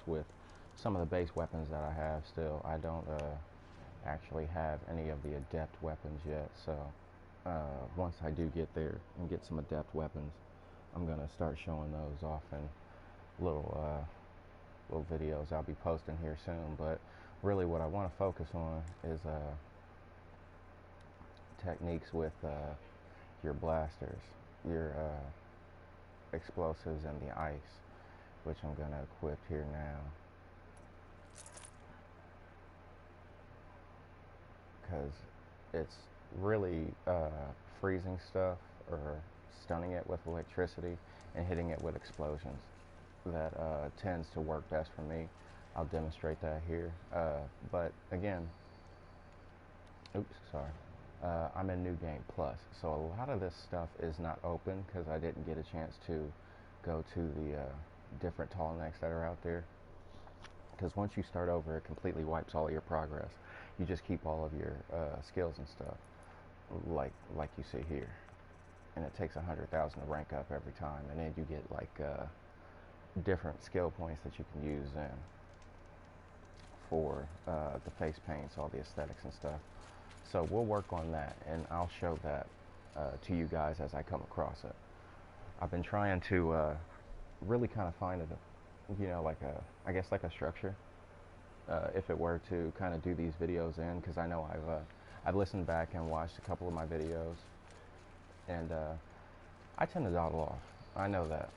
with some of the base weapons that I have still. I don't actually have any of the adept weapons yet, so once I do get there and get some adept weapons, I'm gonna start showing those off in little videos I'll be posting here soon. But really what I want to focus on is techniques with your blasters, your explosives, and the ice, which I'm going to equip here now, because it's really freezing stuff or stunning it with electricity and hitting it with explosions that tends to work best for me. I'll demonstrate that here. But again, oops, sorry. I'm in New Game Plus, so a lot of this stuff is not open because I didn't get a chance to go to the different tall necks that are out there. Because once you start over, it completely wipes all your progress. You just keep all of your skills and stuff, like you see here, and it takes 100,000 to rank up every time, and then you get like different skill points that you can use in for the face paints, all the aesthetics and stuff. So we'll work on that, and I'll show that to you guys as I come across it. I've been trying to really kind of find I guess like a structure, if it were to kind of do these videos in, because I know I've listened back and watched a couple of my videos, and I tend to dawdle off. I know that,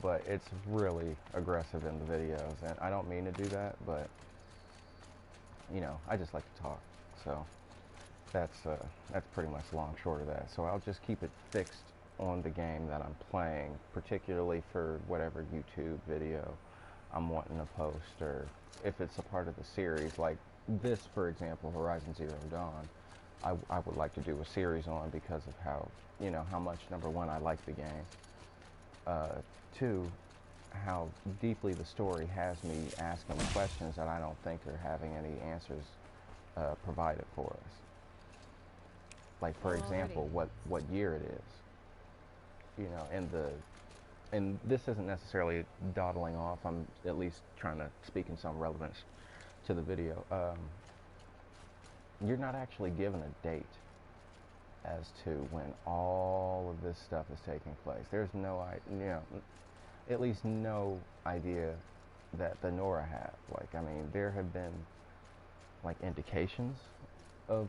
but it's really aggressive in the videos, and I don't mean to do that, but I just like to talk. So that's pretty much long short of that. So I'll just keep it fixed on the game that I'm playing, particularly for whatever YouTube video I'm wanting to post, or if it's a part of the series, like this, for example, Horizon Zero Dawn. I would like to do a series on, because of how much, number one, I like the game. Two, how deeply the story has me asking questions that I don't think are having any answers provided for us. Like, for example, what year it is, and this isn't necessarily dawdling off. I'm at least trying to speak in some relevance to the video. You're not actually given a date as to when all of this stuff is taking place. There's at least no idea that the Nora have. Like, I mean, there have been like indications of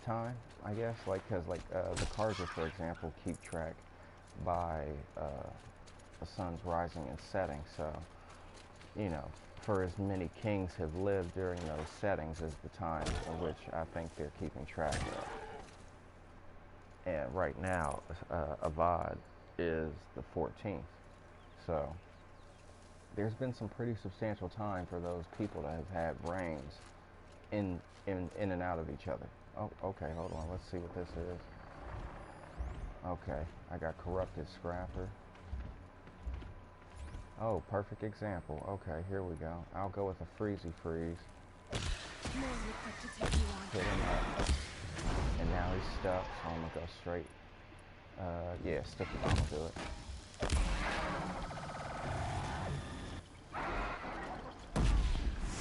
time, I guess, because the Carja, for example, keep track by the sun's rising and setting. So, for as many kings have lived during those settings as the time in which I think they're keeping track of. And right now, Avad is the 14th. So there's been some pretty substantial time for those people to have had reigns in and out of each other. Oh, okay, hold on. Let's see what this is. Okay, I got Corrupted Scrapper. Oh, perfect example. Okay, here we go. I'll go with a Freezy Freeze. Hit him up. And now he's stuck, so I'm gonna go straight. Yeah, sticky bomb will do it.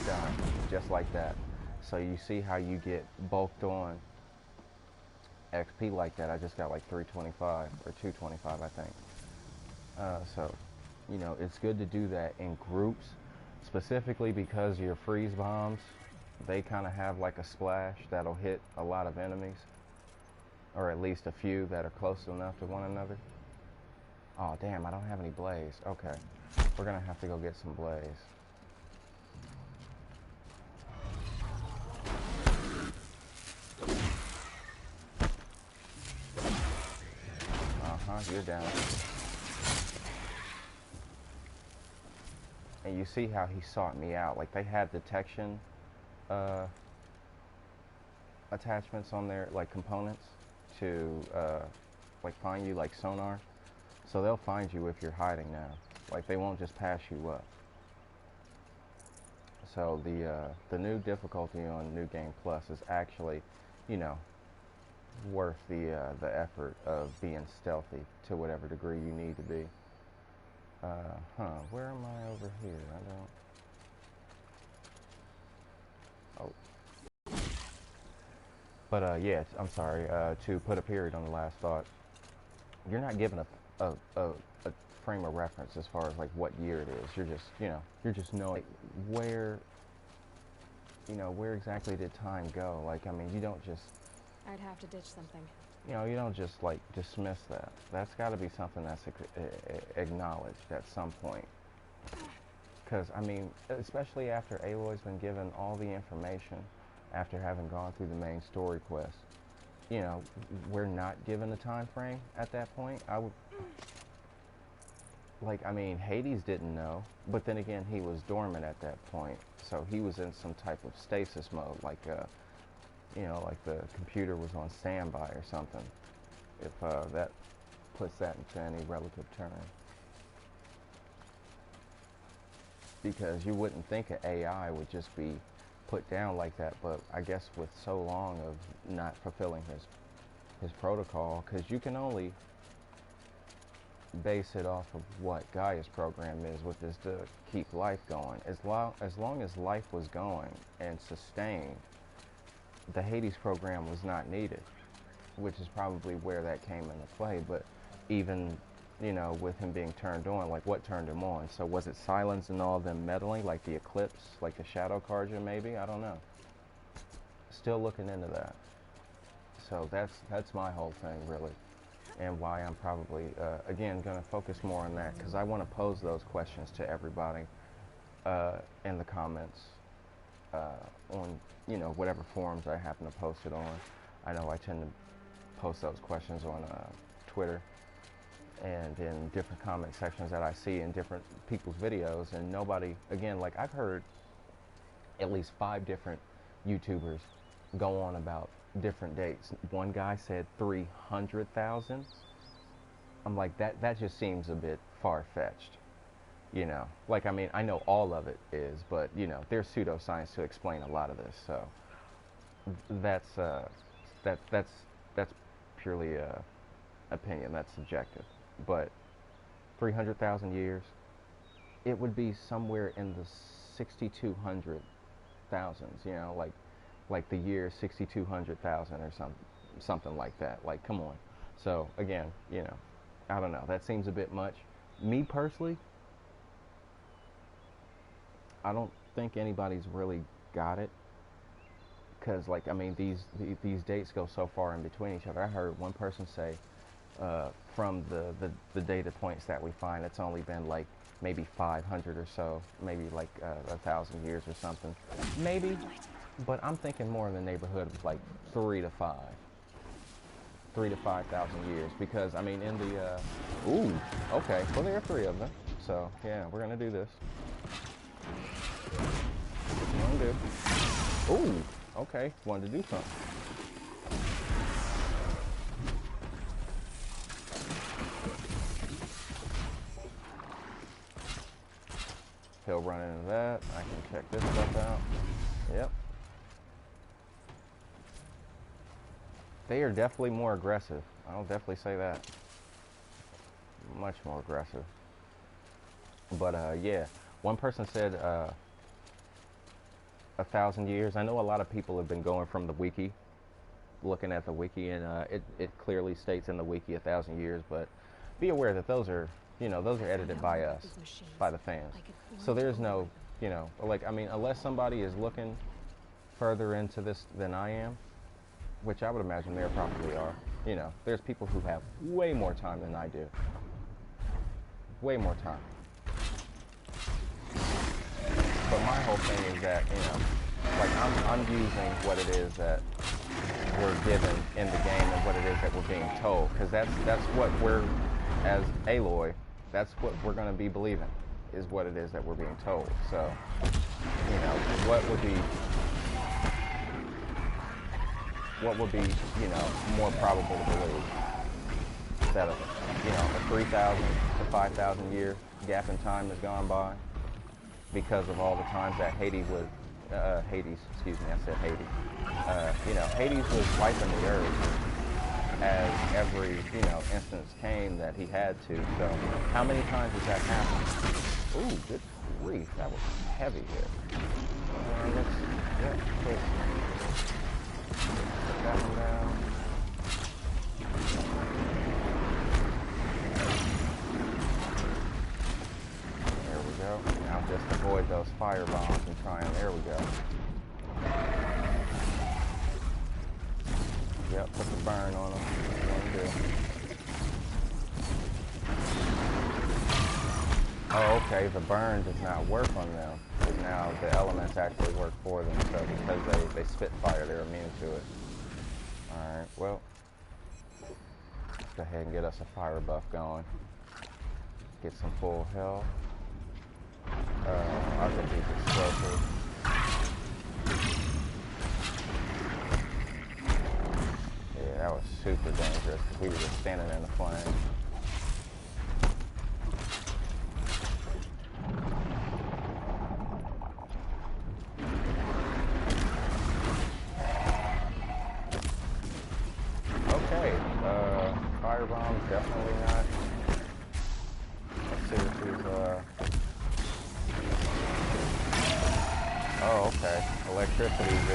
Done. Just like that. So you see how you get bulked on XP like that. I just got like 325 or 225, I think. So, it's good to do that in groups, specifically because your freeze bombs, they kind of have like a splash that'll hit a lot of enemies, or at least a few that are close enough to one another. Oh, damn, I don't have any blaze. Okay, we're gonna have to go get some blaze. You're down. And you see how he sought me out. Like, they had detection attachments on their, like, components to, like, find you, like sonar. So they'll find you if you're hiding now. Like, they won't just pass you up. So the new difficulty on New Game Plus is actually, worth the effort of being stealthy to whatever degree you need to be. Where am I over here? I don't... Oh. But, yeah, I'm sorry, to put a period on the last thought, you're not given a frame of reference as far as, like, what year it is. You're just, you're just knowing where, where exactly did time go? Like, I mean, you don't just... I'd have to ditch something. You don't just, like, dismiss that. That's got to be something that's acknowledged at some point. Because, I mean, especially after Aloy's been given all the information, after having gone through the main story quest, we're not given a time frame at that point. I would... Like, I mean, Hades didn't know, but then again, he was dormant at that point. So he was in some type of stasis mode, like, like the computer was on standby or something, if that puts that into any relative term. Because you wouldn't think an AI would just be put down like that, but I guess with so long of not fulfilling his protocol, because you can only base it off of what Gaia's program is, which is to keep life going. As long as life was going and sustained, the Hades program was not needed, which is probably where that came into play. But even, with him being turned on, like, what turned him on? So was it Silence and all of them meddling, like the Eclipse, like the Shadow Carja, maybe? I don't know. Still looking into that. So that's my whole thing, really, and why I'm probably, again, going to focus more on that, because I want to pose those questions to everybody in the comments on, whatever forums I happen to post it on. I know I tend to post those questions on Twitter and in different comment sections that I see in different people's videos, and nobody, again, like, I've heard at least 5 different YouTubers go on about different dates. One guy said 300,000. I'm like, that just seems a bit far-fetched. Like, I mean, I know all of it is, but there's pseudoscience to explain a lot of this. So that's purely opinion. That's subjective. But 300,000 years, it would be somewhere in the 6,200 thousands. Like the year 6,200,000 or something like that. Like, come on. So again, I don't know. That seems a bit much. Me personally, I don't think anybody's really got it, because, like, I mean, these dates go so far in between each other. I heard one person say, from the data points that we find, it's only been like maybe 500 or so, maybe like 1,000 years or something, maybe. But I'm thinking more in the neighborhood of like 3 to 5,000 years, because I mean, in the ooh, okay, well, there are 3 of them. So yeah, we're gonna do this. What you wanna do? Ooh, okay, wanted to do something. He'll run into that. I can check this stuff out. Yep. They are definitely more aggressive. I'll definitely say that. Much more aggressive. But yeah, one person said 1,000 years. I know a lot of people have been going from the wiki, looking at the wiki, and it clearly states in the wiki 1,000 years. But be aware that those are, those are edited by us, by the fans. So there's no, like, I mean, unless somebody is looking further into this than I am, which I would imagine there probably are. There's people who have way more time than I do. Way more time. But my whole thing is that, like, I'm using what it is that we're given in the game and what it is that we're being told. Because that's what we're, as Aloy, that's what we're going to be believing, is what it is that we're being told. So, what would be, more probable to believe? That a 3,000 to 5,000 year gap in time has gone by because of all the times that Hades, excuse me, I said Hades. Hades was wiping the earth, as every, you know, instance came that he had to. So how many times has that happened? Ooh, good grief, that was heavy here. Let's, yeah, put that one down. There we go. Now just avoid those fire bombs and try and, there we go. Yep, put the burn on them. Oh, okay, the burn does not work on them. Because now the elements actually work for them. So because they spit fire, they're immune to it. Alright, well, let's go ahead and get us a fire buff going. Get some full health. I'll get these explosives. Yeah, that was super dangerous because we were just standing in the flame. Okay, firebomb's definitely not. Let's see if she's, oh, okay. Electricity's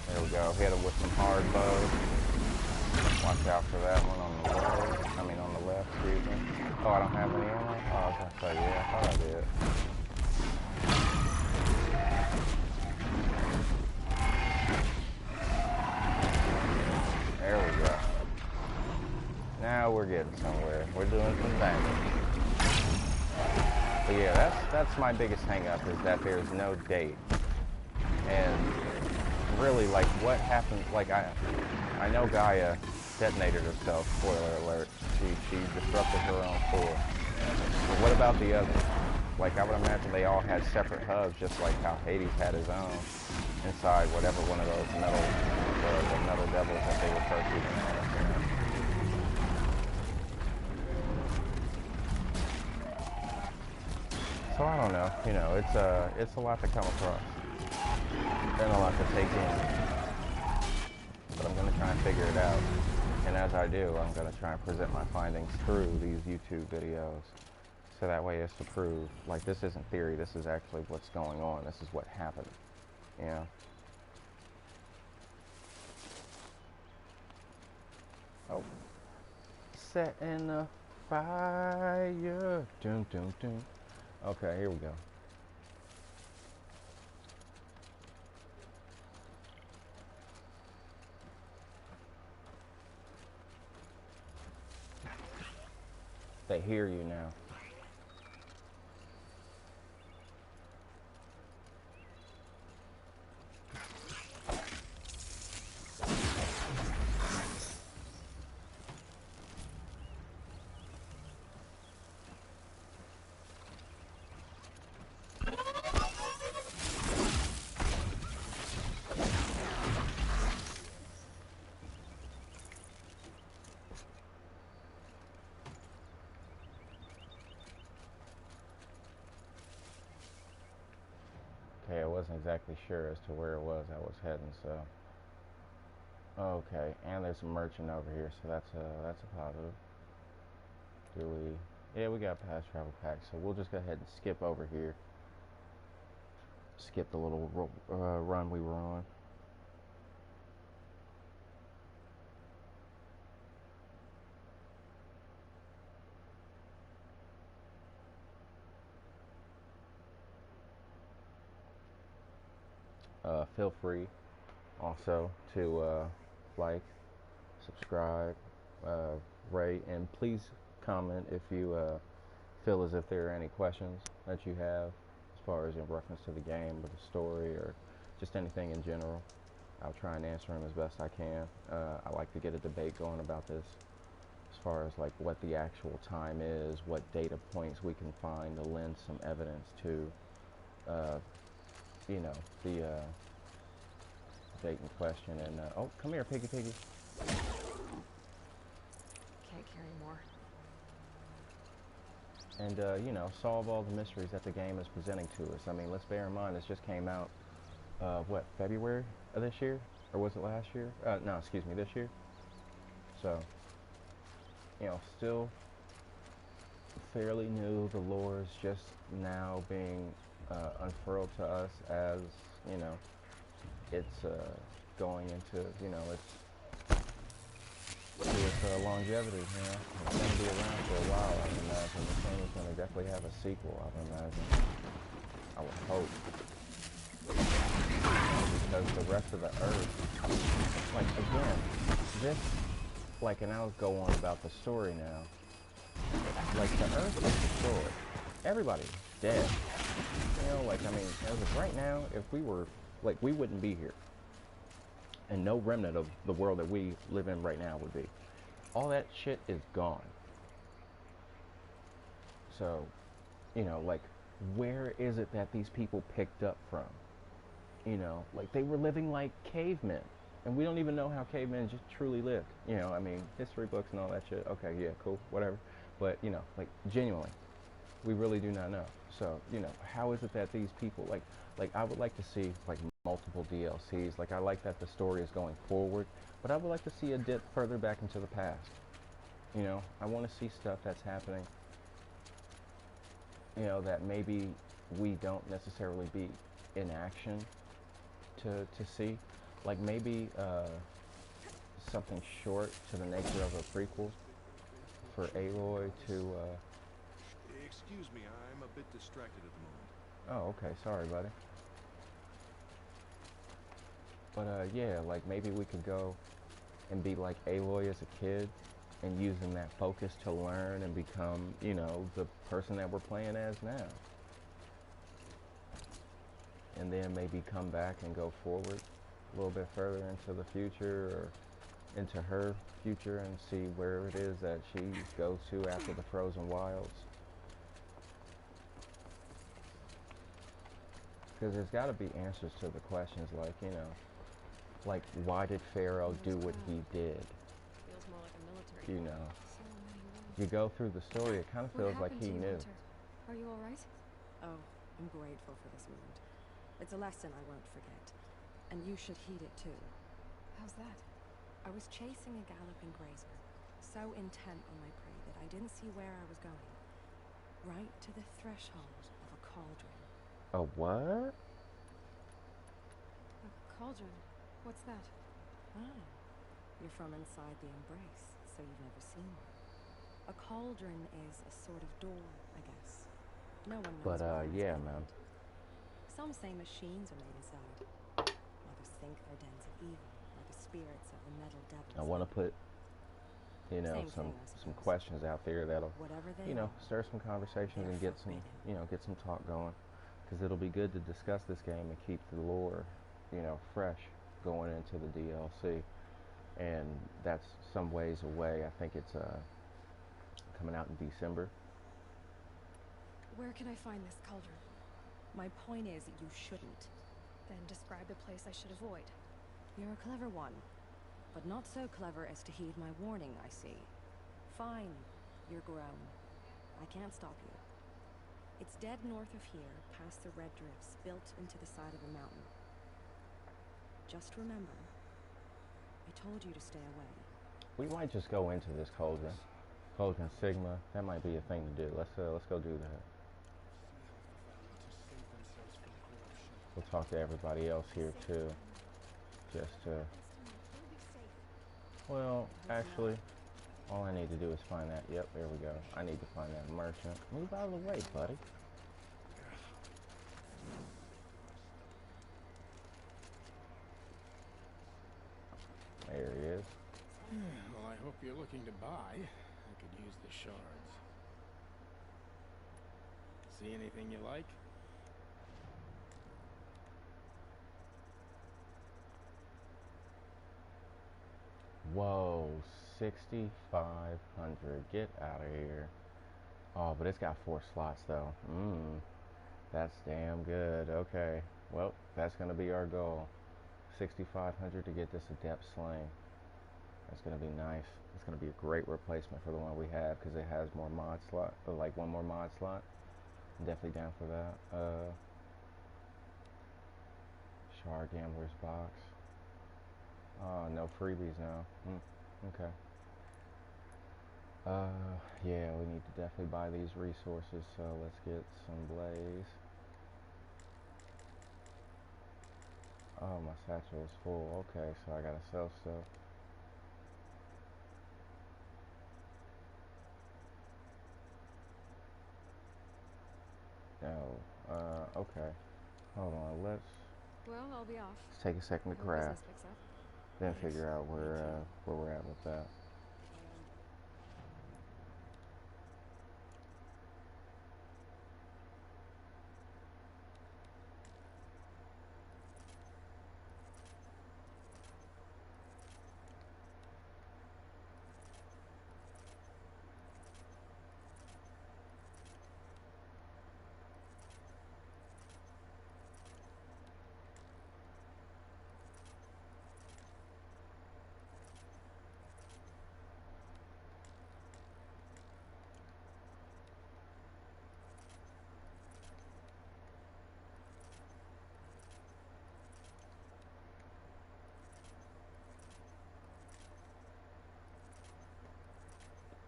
there we go. Hit him with some hard bows. Watch out for that one on the right. I mean on the left, excuse me. Oh, I don't have any ammo? Oh, I was going to say, yeah, I thought I did. There we go. Now we're getting somewhere. We're doing some damage. But yeah, that's my biggest hang up is that there's no date. And really, like, what happened, like, I know Gaia detonated herself, spoiler alert. She disrupted her own core. But what about the others? Like, I would imagine they all had separate hubs, just like how Hades had his own inside whatever one of those metal, the metal devils that they refer to them as. So I don't know, you know, it's a lot to come across and a lot to take in. But I'm going to try and figure it out. And as I do, I'm going to try and present my findings through these YouTube videos. So that way it's to prove, like, this isn't theory, this is actually what's going on, this is what happened, you know? Oh. Setting the fire. Doom, doom, doom. Okay, here we go. They hear you now. Okay, I wasn't exactly sure as to where it was I was heading, so. Okay, and there's a merchant over here, so that's a positive. Do we? Yeah, we got past travel pack, so we'll just go ahead and skip over here. Skip the little run we were on. Feel free also to like, subscribe, rate, and please comment if you feel as if there are any questions that you have as far as in reference to the game or the story or just anything in general. I'll try and answer them as best I can. I like to get a debate going about this as far as like what the actual time is, what data points we can find to lend some evidence to you know, the date in question. And oh, come here, piggy. Can't carry more. and solve all the mysteries that the game is presenting to us. I mean, let's bear in mind this just came out, what, February of this year, or was it last year? No, excuse me, this year. So, still fairly new. The lore is just now being unfurled to us as you know it's going into its longevity. It's going to be around for a while. I would imagine this thing is going to definitely have a sequel. I would imagine. I would hope, because the rest of the Earth, like again, this, like, and I'll go on about the story now. Like, the Earth is destroyed. Everybody's dead. Like, I mean, as of right now, if we were, like, we wouldn't be here. And no remnant of the world that we live in right now would be. All that shit is gone. So, like, where is it that these people picked up from? Like, they were living like cavemen. And we don't even know how cavemen just truly lived. I mean, history books and all that shit. Okay, yeah, cool, whatever. But, like, genuinely, we really do not know. So, how is it that these people, like I would like to see, like, multiple DLCs. Like, I like that the story is going forward, but I would like to see a dip further back into the past. I want to see stuff that's happening, that maybe we don't necessarily be in action to see. Like, maybe something short to the nature of a prequel for Aloy to Excuse me, I'm a bit distracted at the moment. oh, okay, sorry, buddy. But yeah, like, maybe we could go and be like Aloy as a kid, and using that focus to learn and become, the person that we're playing as now. And then maybe come back and go forward a little bit further into the future, or into her future, and see where it is that she goes to after the Frozen Wilds. Because there's got to be answers to the questions, like, why did Pharaoh do what he did? Feels more like a military. You go through the story, it kind of feels like he knew. Are you all right? Oh, I'm grateful for this moment. It's a lesson I won't forget. And you should heed it too. How's that? I was chasing a galloping grazer, so intent on my prey that I didn't see where I was going. Right to the threshold of a cauldron. A what? A cauldron. What's that? Ah, you're from inside the embrace, so you've never seen one. A cauldron is a sort of door, I guess. No one knows. But yeah, man. Some say machines are made inside. Others think they're dens of evil, or the spirits of the metal devils. I want to put, some questions out there that'll, stir some conversations and get some talk going. Because it'll be good to discuss this game and keep the lore, fresh going into the DLC. And that's some ways away. I think it's coming out in December. Where can I find this cauldron? My point is that you shouldn't. Then describe the place I should avoid. You're a clever one, but not so clever as to heed my warning, I see. Fine, you're grown. I can't stop you. It's dead north of here, past the red drifts built into the side of a mountain. Just remember, I told you to stay away. We might just go into this cauldron. Cauldron Sigma. That might be a thing to do. Let's go do that. We'll talk to everybody else here too. Just well, actually, all I need to do is find that. Yep, there we go. I need to find that merchant. Move out of the way, buddy. There he is. Well, I hope you're looking to buy. I could use the shards. See anything you like? Whoa, 6,500. Get out of here. Oh, but it's got 4 slots though. That's damn good. Okay. Well, that's gonna be our goal. 6,500 to get this adept slaying. That's gonna be nice. It's going to be a great replacement for the one we have because it has more mod slot, like one more mod slot. I'm definitely down for that. Shard Gambler's box. Oh, no freebies now. Okay. Yeah, we need to definitely buy these resources, so let's get some blaze. Oh, my satchel is full. Okay, so I gotta sell stuff. No. Okay. Hold on. Well, I'll be off. Let's take a second to Hope craft, business picks up. then Thanks. figure out Me where we're at with that.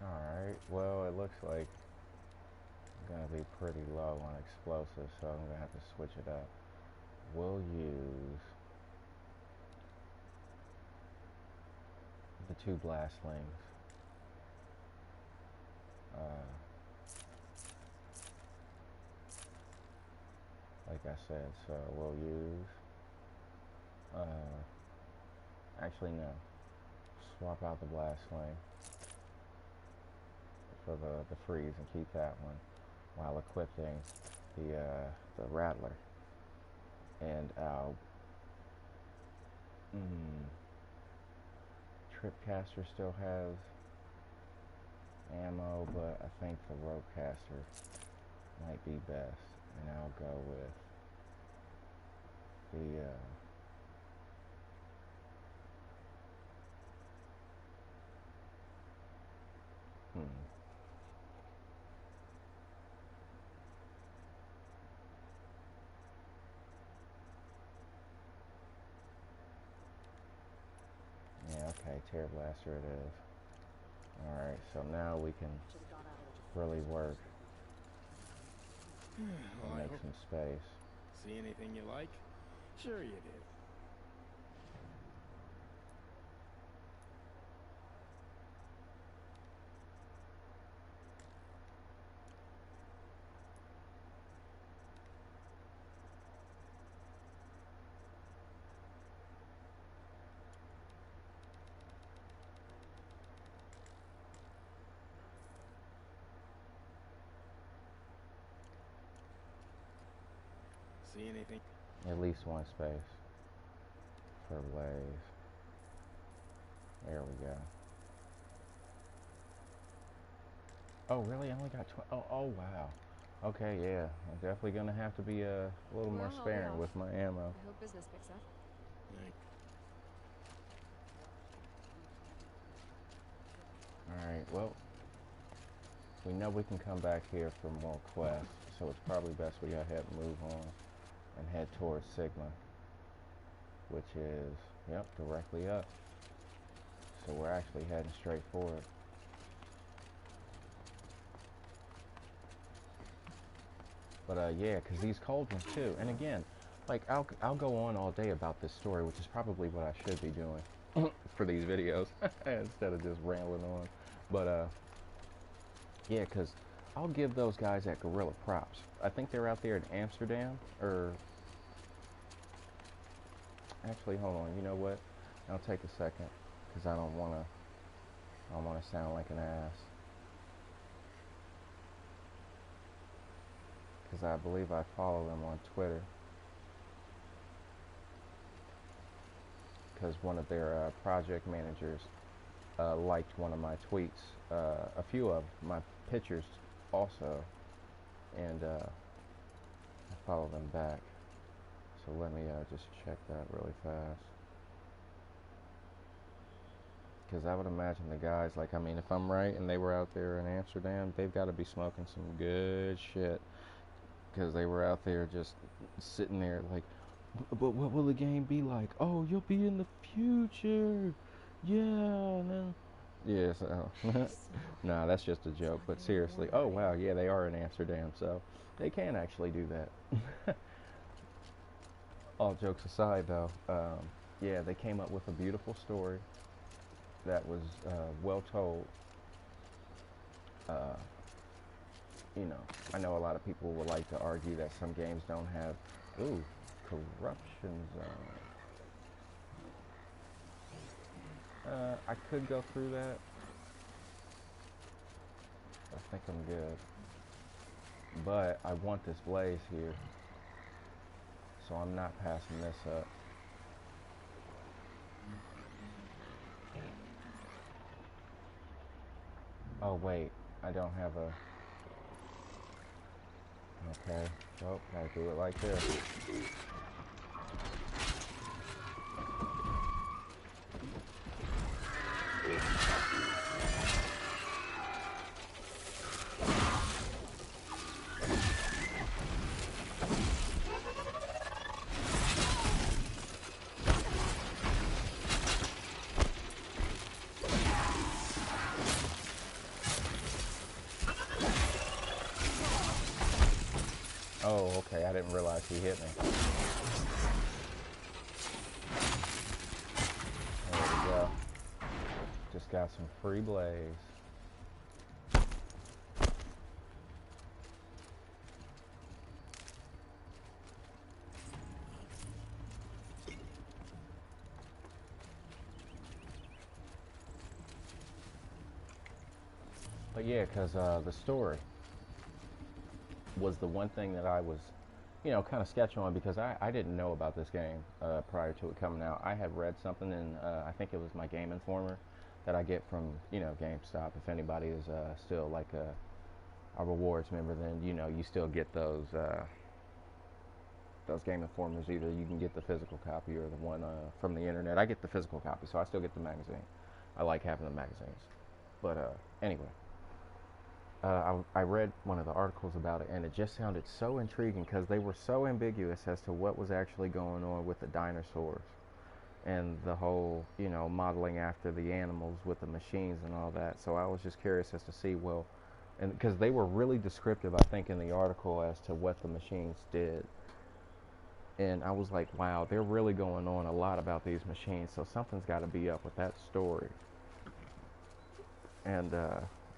Alright, well, it looks like I'm going to be pretty low on explosives, so I'm going to have to switch it up. We'll use the 2 blast slings. Like I said, so we'll use, actually no, swap out the blast sling for the freeze and keep that one while equipping the rattler. And Tripcaster still has ammo, but I think the Ropecaster might be best, and I'll go with the yeah, okay, Tear Blaster it is. Alright, so now we can really work and Well, I make hope. some space. See anything you like? Sure you did. See anything? At least one space for blaze. There we go. Oh, really? I only got 12. Oh, wow. Okay, yeah. I'm definitely going to have to be a little more Well, I'll be sparing off. with my ammo. I hope business picks up. Thanks. Alright, well, we know we can come back here for more quests, so it's probably best we go ahead and move on and head towards Sigma, which is, yep, directly up. So we're actually heading straight for it. But yeah, because these cold ones too. And again, like I'll go on all day about this story, which is probably what I should be doing for these videos instead of just rambling on. But yeah, because I'll give those guys at Gorilla props. I think they're out there in Amsterdam, or actually, hold on. You know what? I'll take a second because I don't want to sound like an ass. Because I believe I follow them on Twitter. Because one of their project managers liked one of my tweets, a few of my pictures also, and I follow them back. So let me just check that really fast. Because I would imagine the guys, like, I mean, if I'm right and they were out there in Amsterdam, they've got to be smoking some good shit. Because they were out there just sitting there like, but what will the game be like? Oh, you'll be in the future. Yeah, and then, yeah, so, nah, that's just a joke. But seriously, oh, wow, yeah, they are in Amsterdam, so they can actually do that. All jokes aside, though, yeah, they came up with a beautiful story that was well told. You know, I know a lot of people would like to argue that some games don't have, ooh, corruption zone. I could go through that. I think I'm good. But I want this blaze here, so I'm not passing this up. Oh wait, I don't have a... Okay, oh, gotta do it like this. Oh, okay, I didn't realize he hit me. There we go. Just got some free blaze. But yeah, because the story was the one thing that I was, you know, kind of sketching on, because I didn't know about this game prior to it coming out. I had read something in, I think it was my Game Informer that I get from, you know, GameStop. If anybody is still like a rewards member, then, you know, you still get those Game Informers. Either you can get the physical copy or the one from the internet. I get the physical copy, so I still get the magazine. I like having the magazines. But anyway. I read one of the articles about it, and it just sounded so intriguing because they were so ambiguous as to what was actually going on with the dinosaurs and the whole, you know, modeling after the animals with the machines and all that. So I was just curious as to see, well, and because they were really descriptive, I think, in the article as to what the machines did. And I was like, wow, they're really going on a lot about these machines, so something's got to be up with that story. And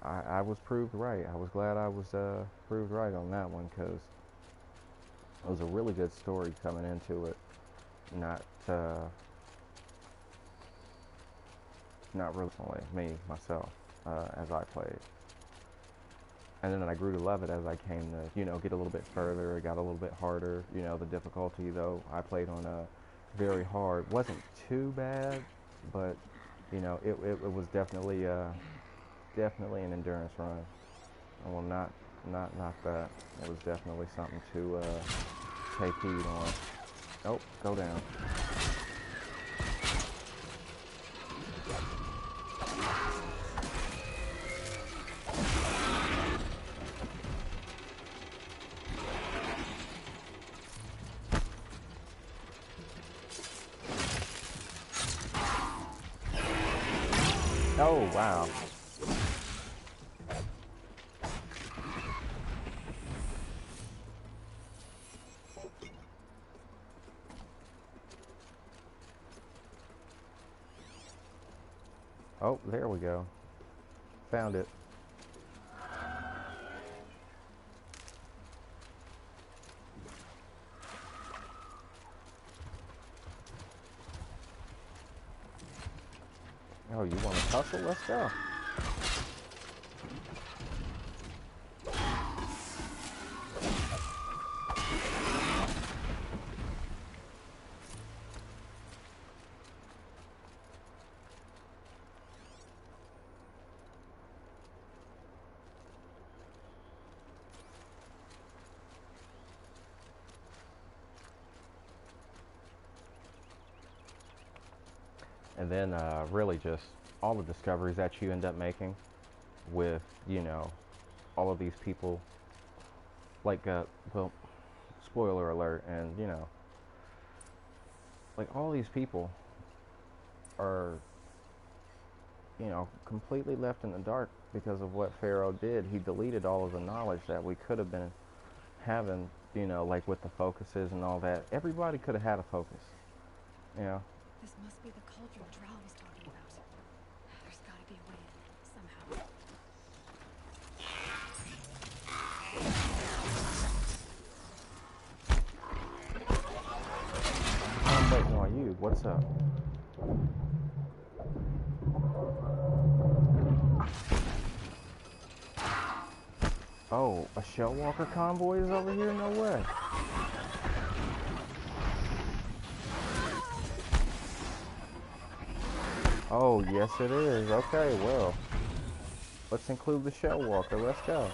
I was proved right. I was glad I was proved right on that one, because it was a really good story coming into it. Not recently, myself, as I played. And then I grew to love it as I came to, you know, get a little bit further. It got a little bit harder. You know, the difficulty, though, I played on very hard. Wasn't too bad, but, you know, it was definitely an endurance run. I will not knock that. It was definitely something to take heed on. Oh, go down. Oh, wow. Oh, there we go. Found it. Oh, you want to tussle? Let's go. And then really just all the discoveries that you end up making with, you know, all of these people, like, well, spoiler alert, and, you know, like, all these people are, you know, completely left in the dark because of what Pharaoh did. He deleted all of the knowledge that we could have been having, you know, like with the focuses and all that. Everybody could have had a focus, you know. This must be the cauldron Drow was talking about. There's gotta be a way in, somehow. I'm waiting on you. What's up? Oh, a Shellwalker convoy is over here? No way. Oh, yes it is. Okay, well, let's include the Shellwalker. Let's go.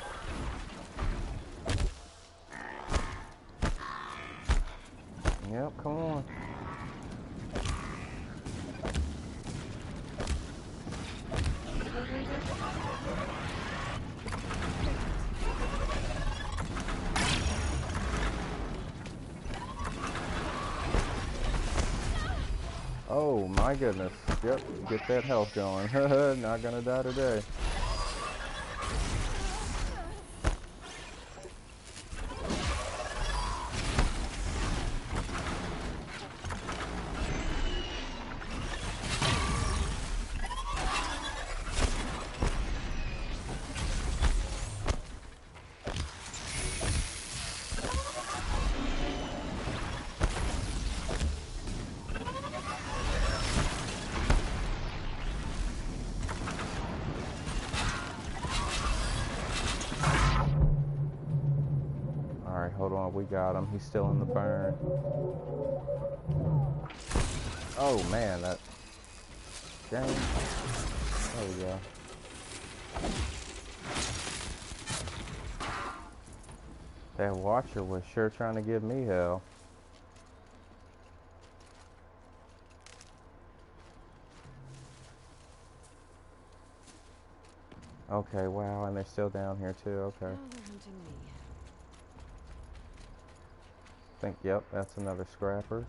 Yep, come on. Oh my goodness. Yep, get that health going. Not gonna die today. Alright, hold on, we got him. He's still in the burn. Oh man, that... Dang. There we go. That Watcher was sure trying to give me hell. Okay, wow, and they're still down here too, okay. Now they're hunting me. Yep, that's another scrapper.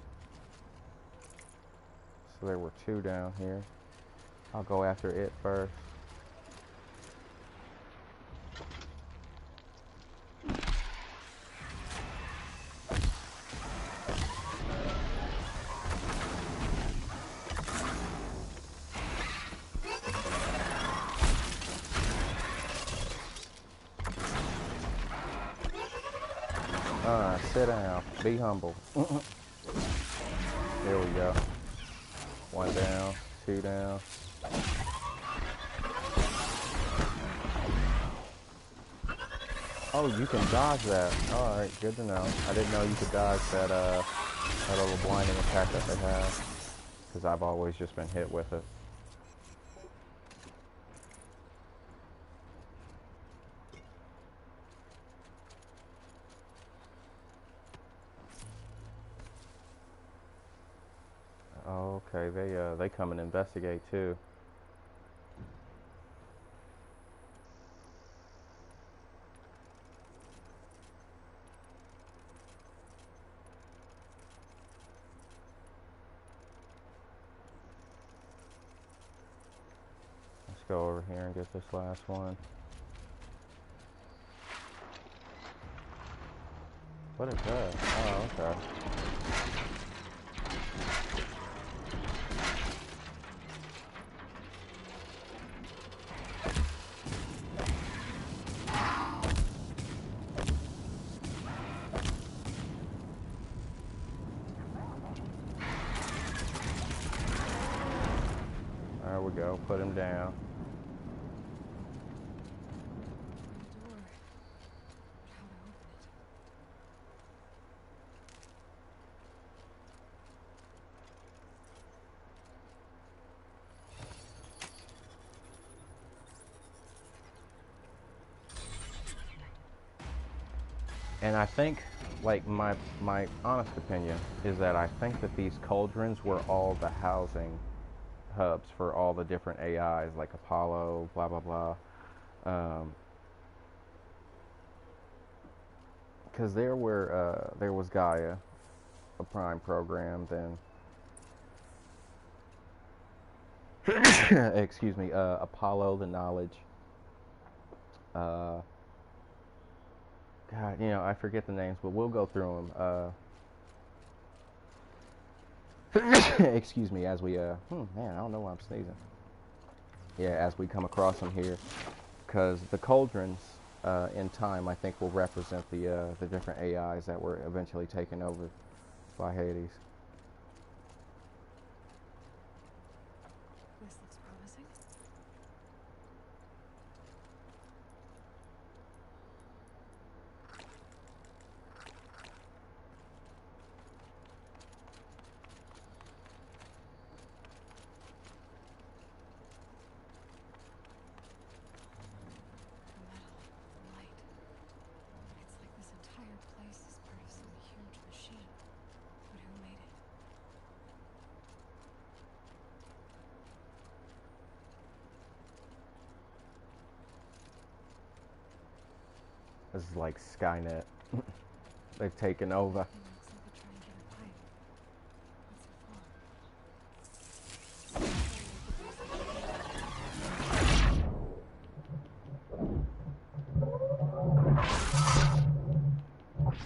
So there were two down here. I'll go after it first. Sit down. Be humble. There we go. One down, two down. Oh, you can dodge that. Alright, good to know. I didn't know you could dodge that, that little blinding attack that they have. Because I've always just been hit with it. Oh, okay, they come and investigate too. Let's go over here and get this last one. What is that? Oh, okay. There we go, put him down. Door. How to open it? And I think, like, my honest opinion is that I think that these cauldrons were all the housing hubs for all the different AIs, like Apollo, blah blah blah. Because there was Gaia, a prime program, then excuse me, Apollo, the knowledge. God, I forget the names, but we'll go through them. Excuse me, as we man, I don't know why I'm sneezing. Yeah, as we come across them here, because the cauldrons in time, I think, will represent the different AIs that were eventually taken over by Hades. This looks promising. The metal, the light. It's like this entire place is part of some huge machine. But who made it? This is like Skynet. They've taken over. It looks like a triangular pipe. What's it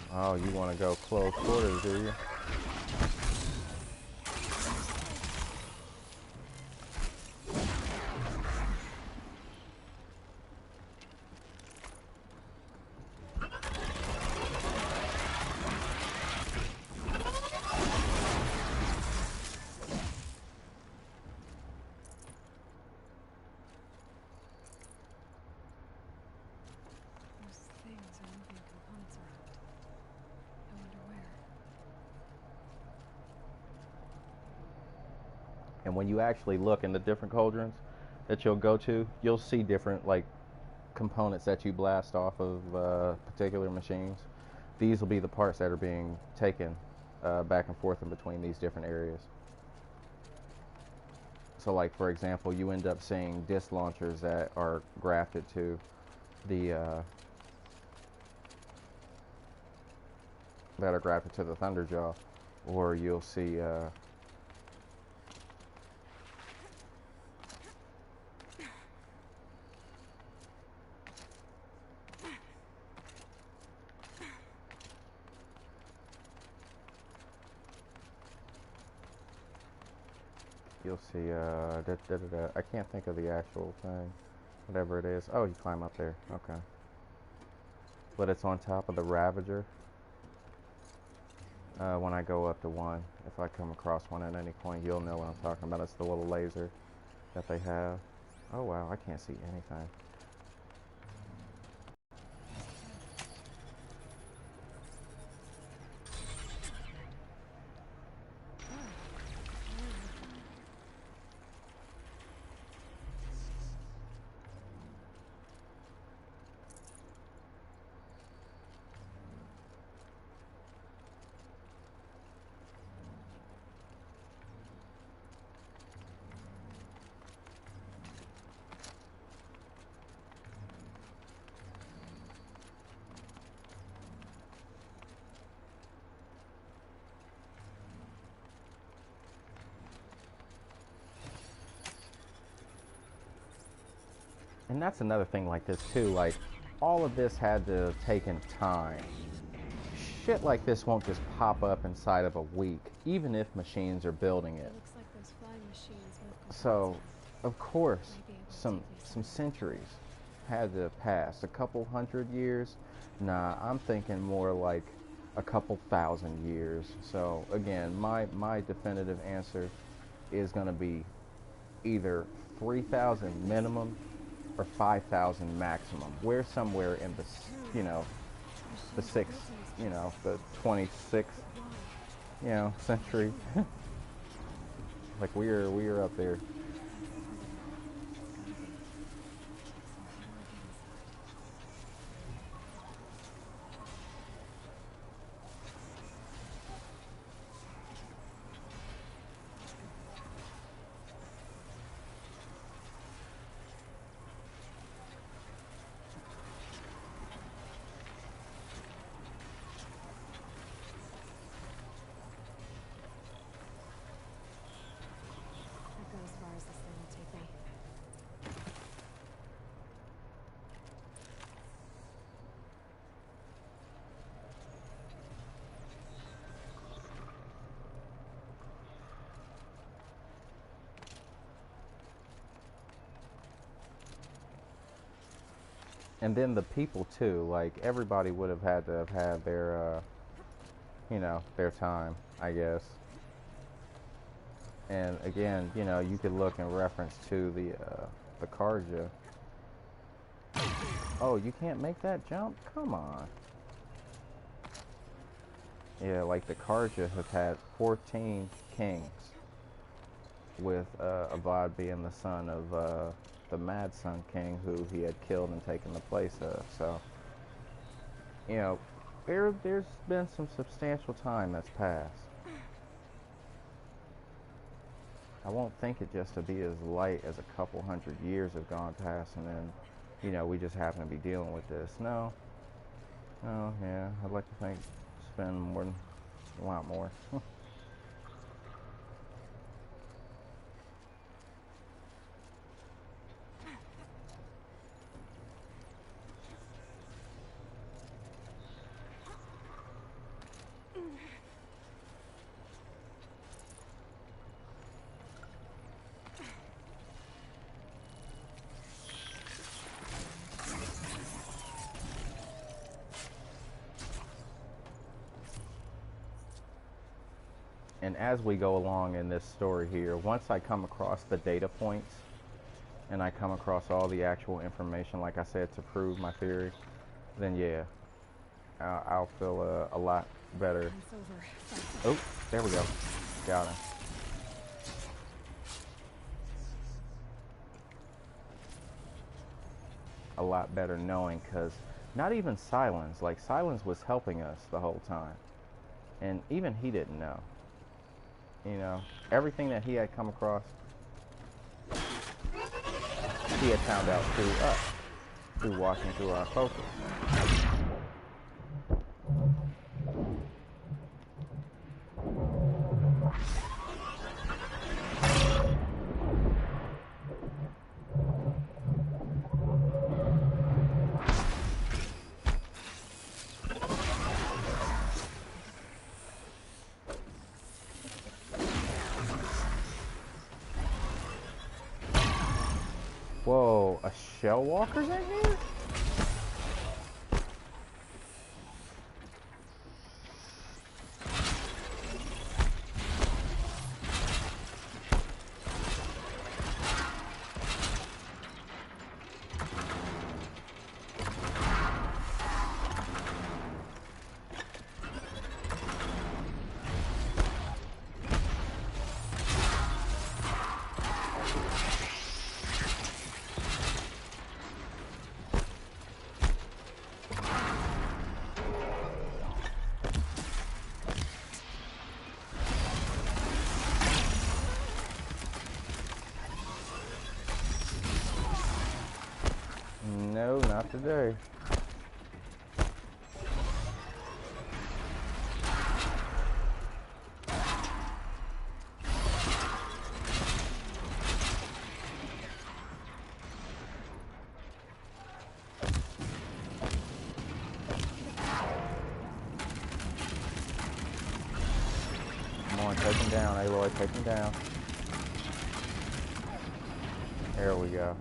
for? Oh, you want to go close quarters, do you? Those things are moving components around. I wonder where. And when you actually look in the different cauldrons that you'll go to, you'll see different like components that you blast off of particular machines. These will be the parts that are being taken back and forth in between these different areas. So like, for example, you end up seeing disc launchers that are grafted to the Thunderjaw, or you'll see I can't think of the actual thing, whatever it is. Oh, you climb up there. Okay. But it's on top of the Ravager. When I go up to one, if I come across one at any point, you'll know what I'm talking about. It's the little laser that they have. Oh wow, I can't see anything. And that's another thing like this too, like all of this had to have taken time. Shit like this won't just pop up inside of a week, even if machines are building it. It looks like those flying machines move components So, around. of course, Might be able to some take these centuries had to have passed. A couple hundred years? Nah, I'm thinking more like a couple thousand years. So again, my definitive answer is going to be either 3,000 minimum or 5,000 maximum. We're somewhere in the, the 26th, century. Like we're up there. And then the people too, like everybody would have had to have had their, you know, their time, I guess. And again, you know, you could look in reference to the Karja. Oh, you can't make that jump? Come on. Yeah, like the Karja have had 14 kings, with Avad being the son of the Mad Sun King, who he had killed and taken the place of. So, you know, there's been some substantial time that's passed. I won't think it just to be as light as a couple hundred years have gone past, and then, you know, we just happen to be dealing with this. No. Oh, yeah, I'd like to think it's been more than a lot more. And as we go along in this story here, once I come across the data points and I come across all the actual information, like I said, to prove my theory, then yeah, I'll feel a lot better. Oh, there we go. Got him. A lot better knowing, because not even Silence, like Silence was helping us the whole time. And even he didn't know. You know, everything that he had come across, he had found out through us, through watching through our focus. Whoa, a shell walker's in here? No, not today. Come on, take him down, Aloy, take him down. There we go.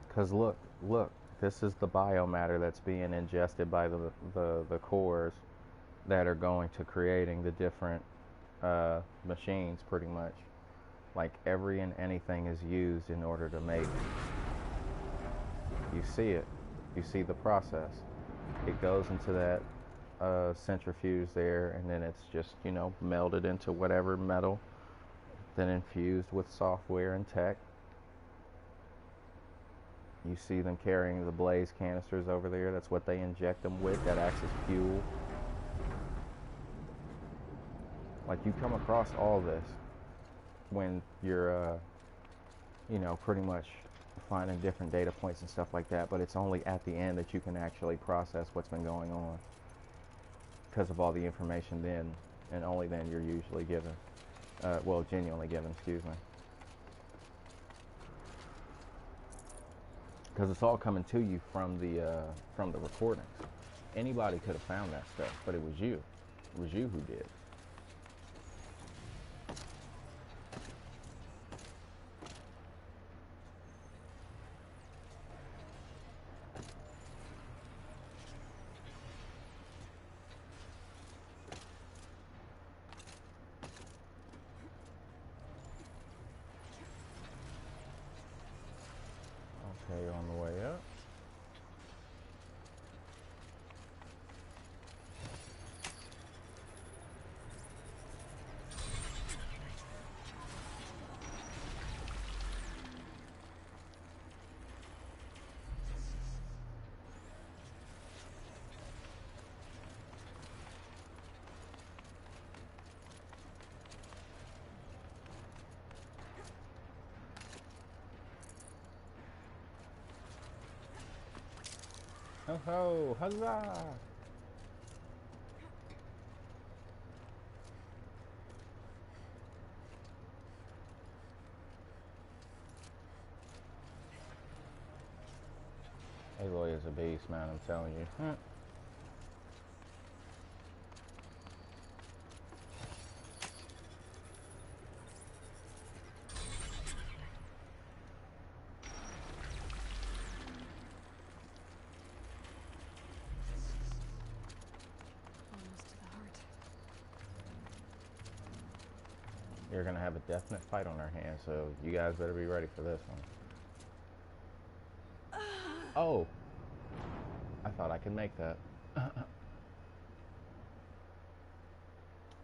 Because look, this is the biomatter that's being ingested by the cores that are going to creating the different machines, pretty much. Like every and anything is used in order to make. You see it. You see the process. It goes into that centrifuge there, and then it's just, you know, melded into whatever metal, then infused with software and tech. You see them carrying the blaze canisters over there. That's what they inject them with. That acts as fuel. Like, you come across all this when you're, you know, pretty much finding different data points and stuff like that, but it's only at the end that you can actually process what's been going on because of all the information then, and only then you're usually given, well, genuinely given, excuse me. Because it's all coming to you from the recordings. Anybody could have found that stuff, but it was you. It was you who did. Okay, on the way up. Ho ho, huzzah! Aloy is a beast, man, I'm telling you. Almost to the heart. You're gonna have a definite fight on our hands, so you guys better be ready for this one. Oh! I thought I could make that.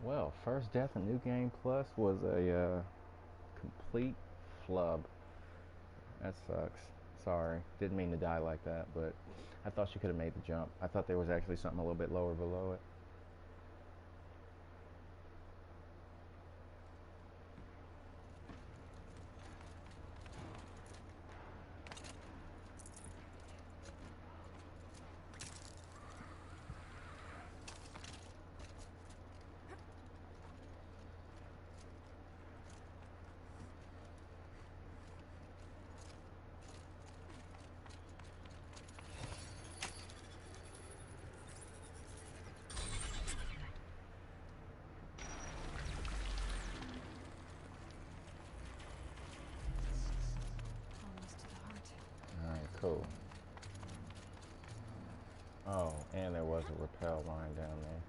Well, first death in New Game Plus was a complete flub. That sucks. Sorry. Didn't mean to die like that, but I thought she could have made the jump. I thought there was actually something a little bit lower below it. Almost to the heart. Alright, cool. Oh, and there was a rappel line down there.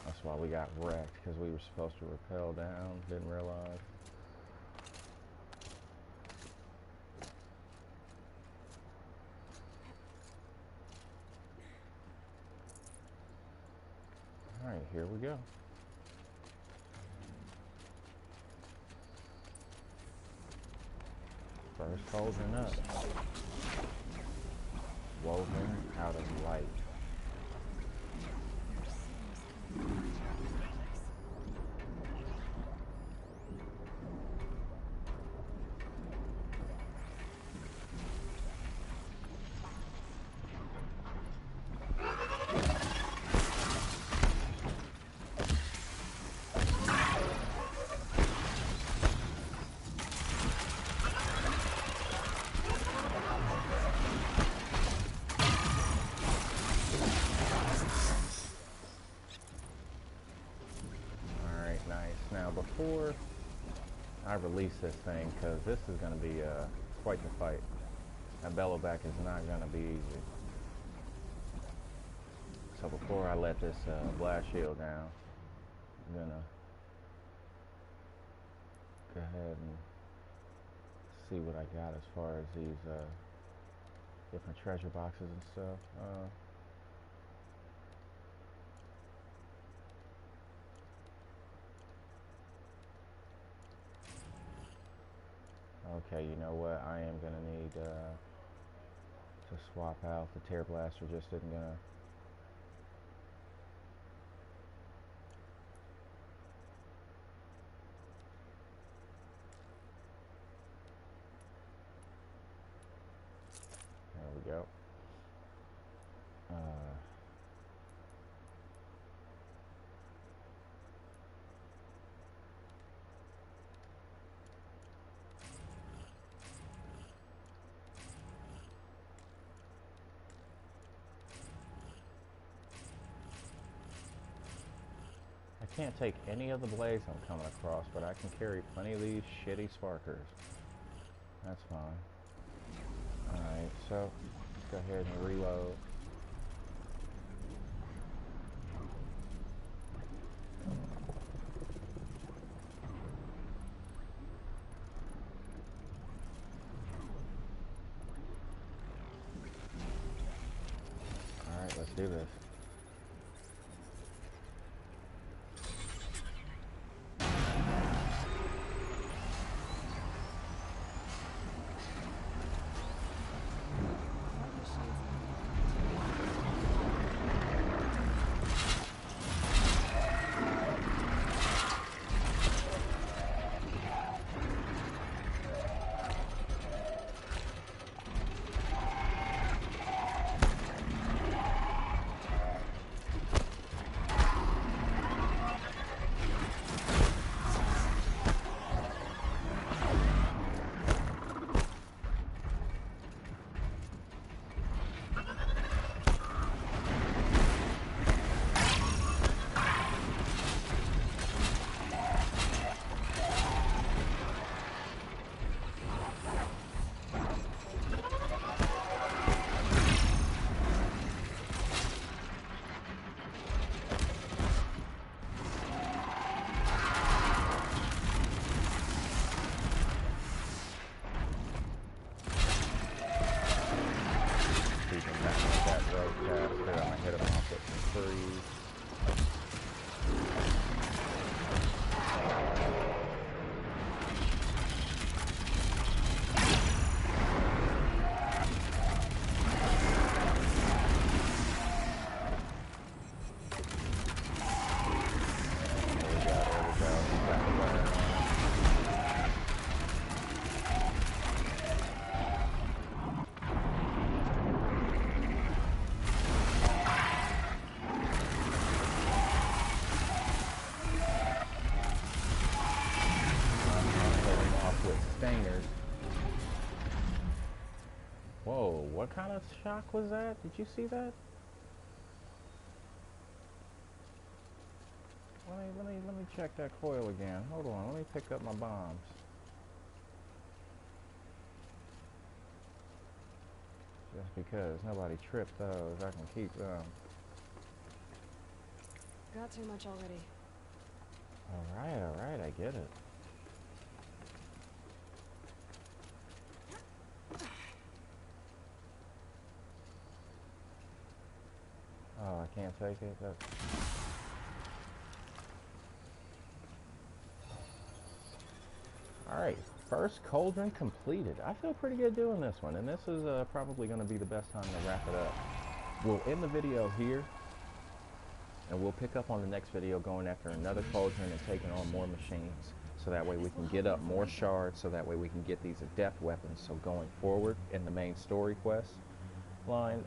That's why we got wrecked, because we were supposed to rappel down, didn't realize. Alright, here we go. First cauldron up. Woven out of light. Before I release this thing, because this is going to be quite the fight. That bellowback is not going to be easy. So before I let this blast shield down, I'm going to go ahead and see what I got as far as these different treasure boxes and stuff. Okay, you know what? I am going to need to swap out. The Tear Blaster just isn't going to I can't take any of the blades I'm coming across, but I can carry plenty of these shitty sparkers. That's fine. Alright, so let's go ahead and reload. Alright, let's do this. Whoa, what kind of shock was that? Did you see that? Let me check that coil again. Hold on, let me pick up my bombs. Just because nobody tripped those, I can keep them. Got too much already. Alright, I get it. Oh, I can't take it? Alright, first cauldron completed. I feel pretty good doing this one, and this is probably going to be the best time to wrap it up. We'll end the video here, and we'll pick up on the next video going after another cauldron and taking on more machines. So that way we can get up more shards, so that way we can get these adept weapons. So going forward in the main story quest line,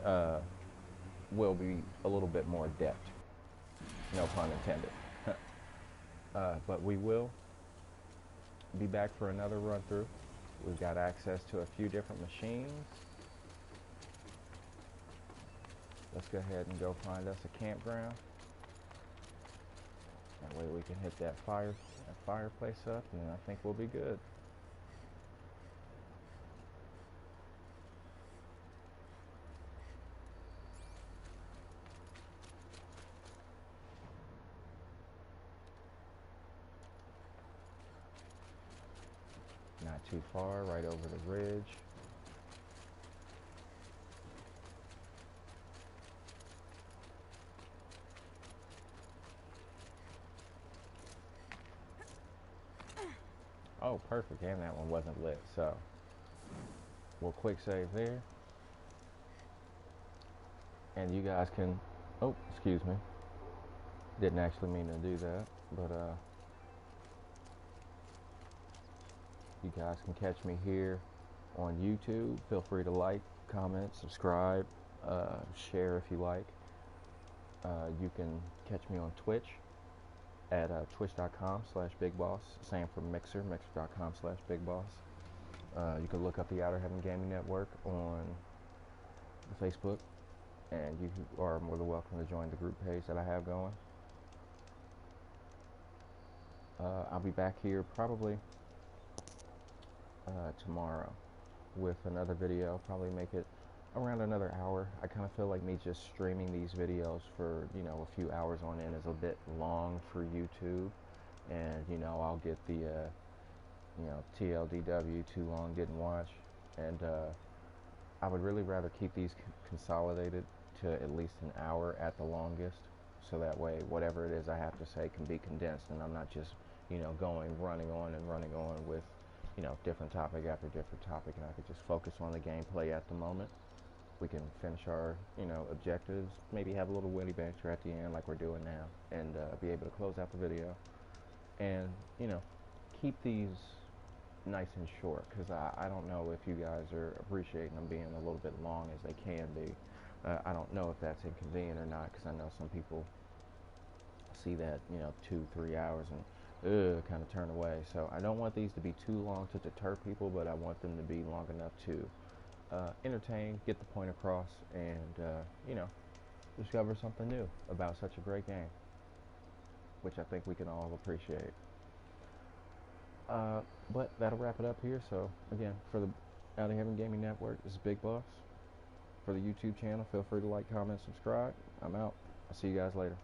will be a little bit more adept. No pun intended. But we will be back for another run through. We've got access to a few different machines. Let's go ahead and go find us a campground. That way we can hit that fireplace up, and I think we'll be good. Not too far, right over the ridge. Oh, perfect, and that one wasn't lit, so we'll quick save there. And you guys can, oh, excuse me. Didn't actually mean to do that, but you guys can catch me here on YouTube. Feel free to like, comment, subscribe, share if you like. You can catch me on Twitch at twitch.com/bigboss. Same for Mixer, mixer.com/bigboss. You can look up the Outer Heaven Gaming Network on Facebook, and you are more than welcome to join the group page that I have going. I'll be back here probably tomorrow with another video. Probably make it around another hour. I kind of feel like me just streaming these videos for, you know, a few hours on end is a bit long for YouTube, and you know, I'll get the you know, TLDW, too long didn't watch, and I would really rather keep these consolidated to at least an hour at the longest, so that way whatever it is I have to say can be condensed, and I'm not just, you know, running on with, you know, different topic after different topic, and I could just focus on the gameplay at the moment. We can finish our, you know, objectives, maybe have a little witty banter at the end like we're doing now, and be able to close out the video. And, you know, keep these nice and short, because I don't know if you guys are appreciating them being a little bit long as they can be. I don't know if that's inconvenient or not, because I know some people see that, you know, 2-3 hours and kind of turn away. So I don't want these to be too long to deter people, but I want them to be long enough to entertain, get the point across, and you know, discover something new about such a great game, which I think we can all appreciate. But that'll wrap it up here. So again, for the Out of Heaven Gaming Network, this is Big Boss. For the YouTube channel, feel free to like, comment, subscribe. I'm out. I'll see you guys later.